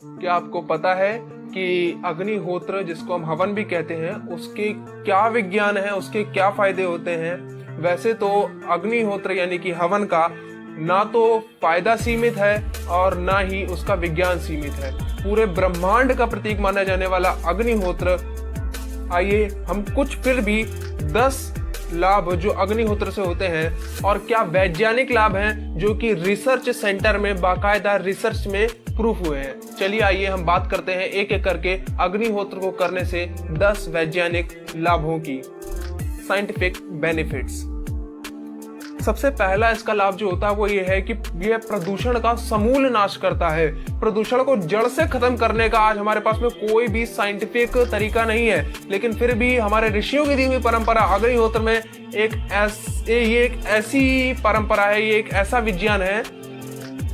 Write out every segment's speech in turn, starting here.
क्या आपको पता है कि अग्निहोत्र, जिसको हम हवन भी कहते हैं, उसके क्या विज्ञान है, उसके क्या फायदे होते हैं? वैसे तो अग्निहोत्र यानी कि हवन का ना तो फायदा सीमित है और ना ही उसका विज्ञान सीमित है। पूरे ब्रह्मांड का प्रतीक माना जाने वाला अग्निहोत्र, आइए हम कुछ फिर भी 10 लाभ जो अग्निहोत्र से होते हैं और क्या वैज्ञानिक लाभ हैं जो कि रिसर्च सेंटर में बाकायदा रिसर्च में प्रूफ हुए हैं। चलिए आइए हम बात करते हैं एक एक करके अग्निहोत्र को करने से 10 वैज्ञानिक लाभों की, साइंटिफिक बेनिफिट्स। सबसे पहला इसका लाभ जो होता है वो ये है कि यह प्रदूषण का समूल नाश करता है। प्रदूषण को जड़ से खत्म करने का आज हमारे पास में कोई भी साइंटिफिक तरीका नहीं है, लेकिन फिर भी हमारे ऋषियों की दी हुई परंपरा अग्निहोत्र में ये एक ऐसी परंपरा है, ये एक ऐसा विज्ञान है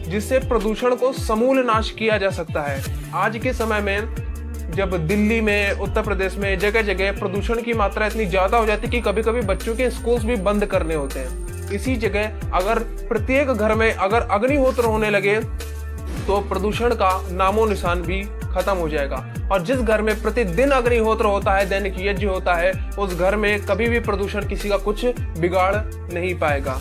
जिससे प्रदूषण को समूल नाश किया जा सकता है। आज के समय में जब दिल्ली में, उत्तर प्रदेश में जगह जगह प्रदूषण की मात्रा इतनी ज्यादा हो जाती है कि कभी कभी बच्चों के स्कूल्स भी बंद करने होते हैं। इसी जगह अगर प्रत्येक घर में अगर अग्निहोत्र होने लगे तो प्रदूषण का नामो निशान भी खत्म हो जाएगा। और जिस घर में प्रतिदिन अग्निहोत्र होता है, दैनिक यज्ञ होता है, उस घर में कभी भी प्रदूषण किसी का कुछ बिगाड़ नहीं पाएगा।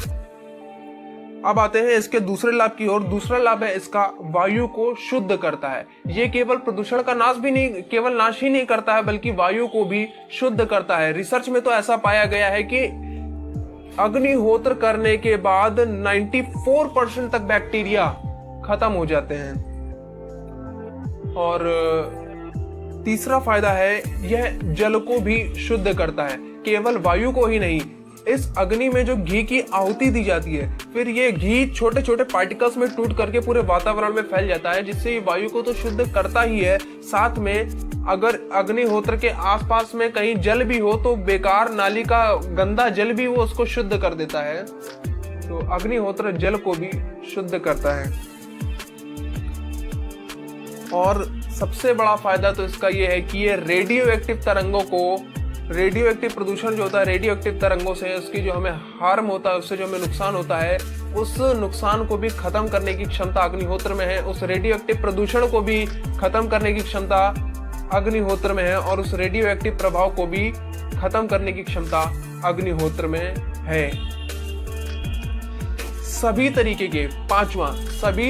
अब आते हैं इसके दूसरे लाभ की ओर। दूसरा लाभ है इसका वायु को शुद्ध करता है। ये केवल प्रदूषण का नाश ही नहीं करता है, बल्कि वायु को भी शुद्ध करता है। रिसर्च में तो ऐसा पाया गया है कि अग्निहोत्र करने के बाद 94% तक बैक्टीरिया खत्म हो जाते हैं। और तीसरा फायदा है, यह जल को भी शुद्ध करता है। केवल वायु को ही नहीं, इस अग्नि में जो घी की आहुति दी जाती है, फिर ये घी छोटे छोटे पार्टिकल्स में टूट करके पूरे वातावरण में फैल जाता है, जिससे ये वायु को तो शुद्ध करता ही है, साथ में अगर अग्निहोत्र के आसपास में कहीं जल भी हो तो बेकार नाली का गंदा जल भी वो उसको शुद्ध कर देता है। तो अग्निहोत्र जल को भी शुद्ध करता है। और सबसे बड़ा फायदा तो इसका ये है कि ये रेडियो एक्टिव प्रदूषण जो होता है, रेडियो एक्टिव तरंगों से उसकी जो हमें हार्म होता है, उससे जो हमें नुकसान होता है, उस नुकसान को भी खत्म करने की क्षमता अग्निहोत्र में है। उस रेडियो एक्टिव प्रदूषण को भी खत्म करने की क्षमता अग्निहोत्र में है और उस रेडियो एक्टिव प्रभाव को भी खत्म करने की क्षमता अग्निहोत्र में है। सभी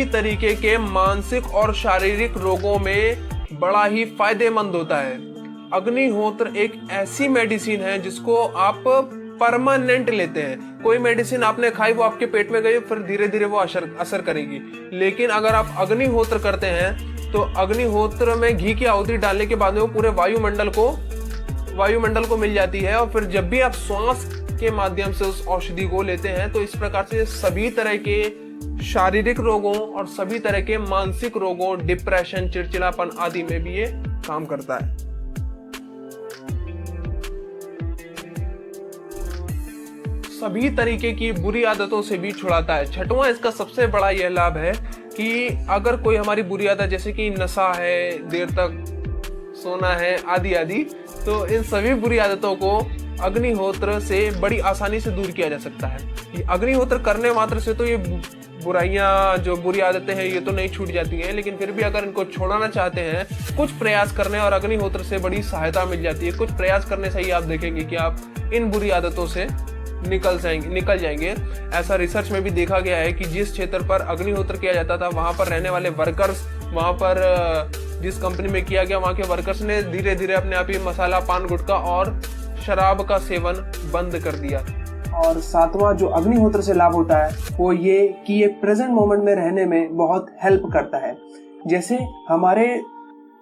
तरीके के मानसिक और शारीरिक रोगों में बड़ा ही फायदेमंद होता है। अग्निहोत्र एक ऐसी मेडिसिन है जिसको आप परमानेंट लेते हैं। कोई मेडिसिन आपने खाई, वो आपके पेट में गई, फिर धीरे धीरे वो असर करेगी। लेकिन अगर आप अग्निहोत्र करते हैं तो अग्निहोत्र में घी की आहुति डालने के बाद में वो पूरे वायुमंडल को मिल जाती है। और फिर जब भी आप श्वास के माध्यम से उस औषधि को लेते हैं तो इस प्रकार से सभी तरह के शारीरिक रोगों और सभी तरह के मानसिक रोगों, डिप्रेशन, चिड़चिड़ापन आदि में भी ये काम करता है। सभी तरीके की बुरी आदतों से भी छुड़ाता है। छठवां इसका सबसे बड़ा यह लाभ है कि अगर कोई हमारी बुरी आदत जैसे कि नशा है, देर तक सोना है आदि आदि, तो इन सभी बुरी आदतों को अग्निहोत्र से बड़ी आसानी से दूर किया जा सकता है। अग्निहोत्र करने मात्र से तो ये बुराइयां, जो बुरी आदतें हैं, ये तो नहीं छूट जाती हैं, लेकिन फिर भी अगर इनको छोड़ाना चाहते हैं, कुछ प्रयास करने और अग्निहोत्र से बड़ी सहायता मिल जाती है। कुछ प्रयास करने से ही आप देखेंगे कि आप इन बुरी आदतों से निकल जाएंगे। ऐसा रिसर्च में भी देखा गया है कि जिस क्षेत्र पर अग्निहोत्र किया जाता था, वहां पर रहने वाले वर्कर्स, वहां पर जिस कंपनी में किया गया, वहां के वर्कर्स ने धीरे धीरे अपने आप ही मसाला, पान, गुटखा और शराब का सेवन बंद कर दिया। और सातवां जो अग्निहोत्र से लाभ होता है वो ये कि ये प्रेजेंट मोमेंट में रहने में बहुत हेल्प करता है। जैसे हमारे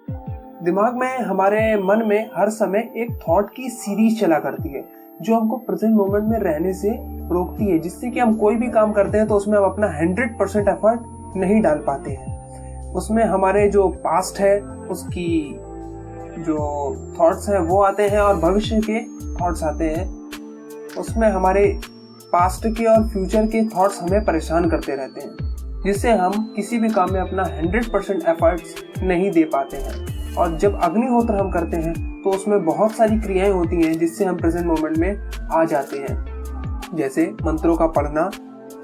दिमाग में, हमारे मन में हर समय एक थॉट की सीरीज चला करती है जो हमको प्रेजेंट मोमेंट में रहने से रोकती है, जिससे कि हम कोई भी काम करते हैं तो उसमें हम अपना 100% एफर्ट नहीं डाल पाते हैं। उसमें हमारे जो पास्ट है उसकी जो थॉट्स हैं वो आते हैं और भविष्य के थॉट्स आते हैं। उसमें हमारे पास्ट के और फ्यूचर के थॉट्स हमें परेशान करते रहते हैं, जिससे हम किसी भी काम में अपना 100% एफर्ट्स नहीं दे पाते हैं। और जब अग्निहोत्र हम करते हैं तो उसमें बहुत सारी क्रियाएं होती हैं जिससे हम प्रेजेंट मोमेंट में आ जाते हैं, जैसे मंत्रों का पढ़ना,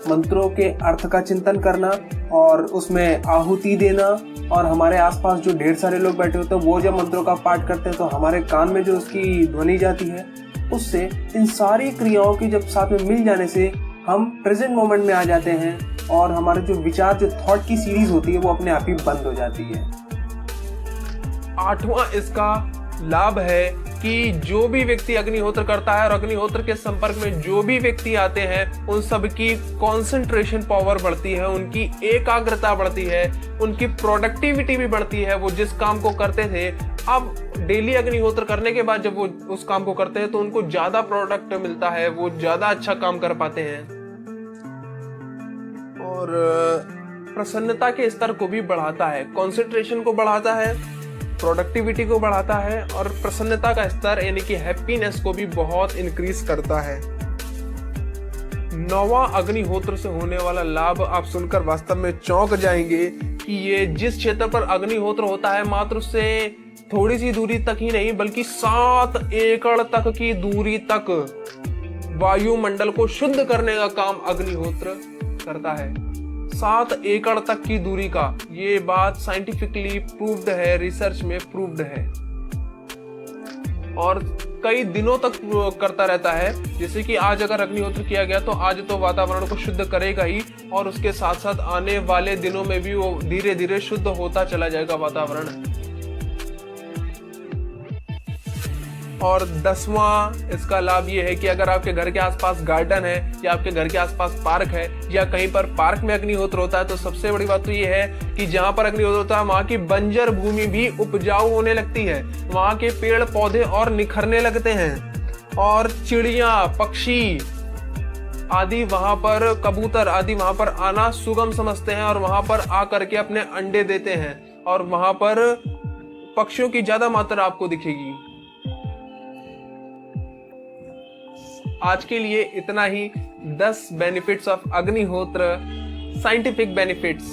मंत्रों के अर्थ का चिंतन करना और उसमें आहुति देना, और हमारे आसपास जो ढेर सारे लोग बैठे होते हैं वो जब मंत्रों का पाठ करते हैं तो हमारे कान में जो उसकी ध्वनि जाती है, उससे इन सारी क्रियाओं की जब साथ में मिल जाने से हम प्रेजेंट मोमेंट में आ जाते हैं और हमारे जो विचार, जो थॉट की सीरीज होती है वो अपने आप ही बंद हो जाती है। 8वां इसका लाभ है कि जो भी व्यक्ति अग्निहोत्र करता है और अग्निहोत्र के संपर्क में जो भी व्यक्ति आते हैं उन सबकी कंसंट्रेशन पावर बढ़ती है, उनकी एकाग्रता बढ़ती है, उनकी प्रोडक्टिविटी भी बढ़ती है। वो जिस काम को करते थे, अब डेली अग्निहोत्र करने के बाद जब वो उस काम को करते हैं तो उनको ज्यादा प्रोडक्ट मिलता है, वो ज्यादा अच्छा काम कर पाते हैं और प्रसन्नता के स्तर को भी बढ़ाता है, कंसंट्रेशन को बढ़ाता है, प्रोडक्टिविटी को बढ़ाता है और प्रसन्नता का स्तर यानी कि हैप्पीनेस को भी बहुत इंक्रीज करता है। 9वां अग्निहोत्र से होने वाला लाभ आप सुनकर वास्तव में चौंक जाएंगे कि ये जिस क्षेत्र पर अग्निहोत्र होता है मात्र उससे थोड़ी सी दूरी तक ही नहीं बल्कि 7 एकड़ तक की दूरी तक वायुमंडल को शुद्ध करने का काम अग्निहोत्र करता है। 7 एकड़ तक की दूरी का, ये बात साइंटिफिकली प्रूव्ड है, रिसर्च में प्रूव्ड है और कई दिनों तक करता रहता है। जैसे कि आज अगर अग्निहोत्र किया गया तो आज तो वातावरण को शुद्ध करेगा ही और उसके साथ साथ आने वाले दिनों में भी वो धीरे धीरे शुद्ध होता चला जाएगा वातावरण। और 10वां इसका लाभ ये है कि अगर आपके घर के आसपास गार्डन है या आपके घर के आसपास पार्क है या कहीं पर पार्क में अग्निहोत्र होता है तो सबसे बड़ी बात तो ये है कि जहां पर अग्निहोत्र होता है वहां की बंजर भूमि भी उपजाऊ होने लगती है, वहां के पेड़ पौधे और निखरने लगते हैं और चिड़िया, पक्षी आदि वहां पर, कबूतर आदि वहां पर आना सुगम समझते हैं और वहां पर आकर के अपने अंडे देते हैं और वहां पर पक्षियों की ज्यादा मात्रा आपको दिखेगी। आज के लिए इतना ही। 10 बेनिफिट्स ऑफ अग्निहोत्र, scientific benefits,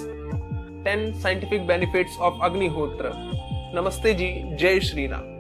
10 scientific benefits of अग्निहोत्र। नमस्ते जी, जय श्री राम।